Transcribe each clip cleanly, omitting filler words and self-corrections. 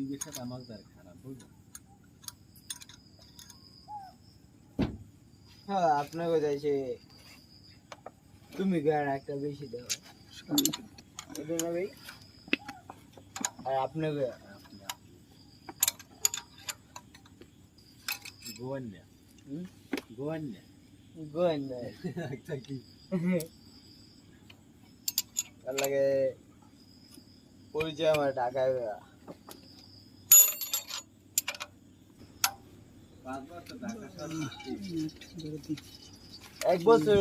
বিবেকটা আমার দ্বার খারাপ বুঝলো। হ্যাঁ আপনাকে যাইছে তুমি গান একটা বেশি দাও এটা না ভাই আর আপনাকে গোয়ান্না গোয়ান্না গোয়েন একটা কি তার লাগে পরিচয় আমার ঢাকায় 5 বার তো ঢাকা শহর এক বছর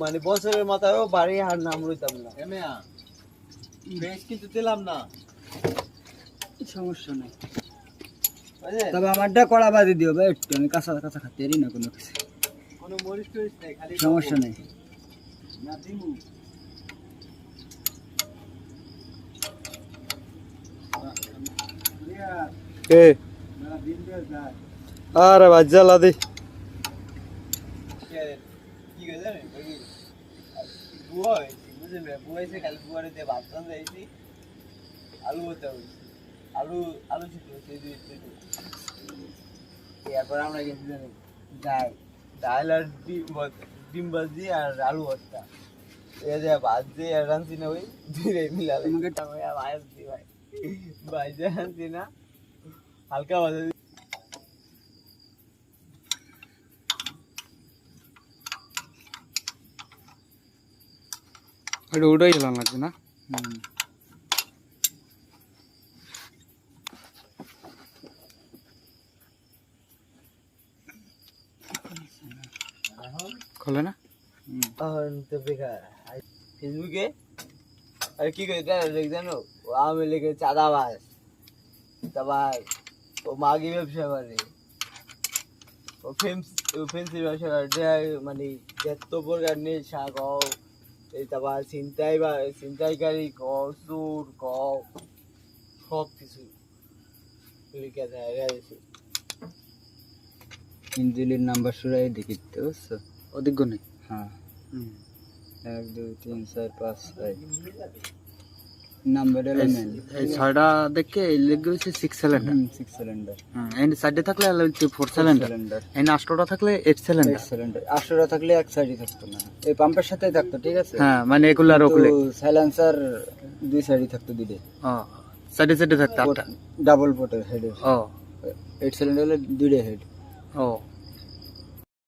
মানে বছরের মাথায়ও বাড়ি হার নাম লইতাম না এমেয়া বেশ কিন্তু দিলাম না সমস্যা নাই বুঝলেন তবে আমারটা কড়া বাদি দিও ভাই একটু আমি কাঁচা কাঁচা খাতে পারি না কোনো কিছু কোনো মরিচ টরিচ নাই খালি সমস্যা নেই না দিমু কে না দিন দিয়ে যায় আরে বাজ্জা লাদি কি করে জানেন বুয়া হয়েছি বুঝলেন বুয়া হয়েছে কাল বুয়ারে দিয়ে ভাত রান্না হয়েছি আলু হতে হয়েছি আলু আলু সিদ্ধ হয়েছে এরপর আমরা গেছি জানি ডাল ডাল আর ডিম ভাজি আর আলু ভর্তা এ যে ভাত দিয়ে আর রাঁধছি না ওই দুইরে মিলালে তোমাকে ভাই ভাই ভাই যে রাঁধছি না হালকা ভাজা এটা ওটাই খেলাম লাগছে না খোলে না তো বেকার ফেসবুকে আর কি করে জানো ও আওয়ামী লীগের চাঁদাবাজ তারপর ও মাগি ব্যবসা করে ও ফেন্সি ব্যবসা করে মানে যত প্রকার নেশা কও এই তারপর ছিনতাইকারী কও চোর কও সব কিছু লিখে দেয় ইঞ্জিলের নাম্বার সুরাই দেখি তো বুঝছো অধিক নেই হ্যাঁ 1 2 3 4 5 6 নাম্বার এলিমেন্ট এই ছয়টা দেখে লিখে হচ্ছে 6 সিলিন্ডার 6 সিলিন্ডার এন্ড সাইডে থাকলে হচ্ছে 4 সিলিন্ডার এন্ড 8টা থাকলে 8 সিলিন্ডার 8 সিলিন্ডার 8টা থাকলে এক সাইডে থাকতো না এই পাম্পের সাথেই থাকতো ঠিক আছে হ্যাঁ মানে এগুলো আর ওগুলো সাইলেন্সার দুই সাইডে থাকতো দিদে সাইডে সাইডে থাকতো ডাবল পোর্টের হেড 8 সিলিন্ডার হলে দুইটা হেড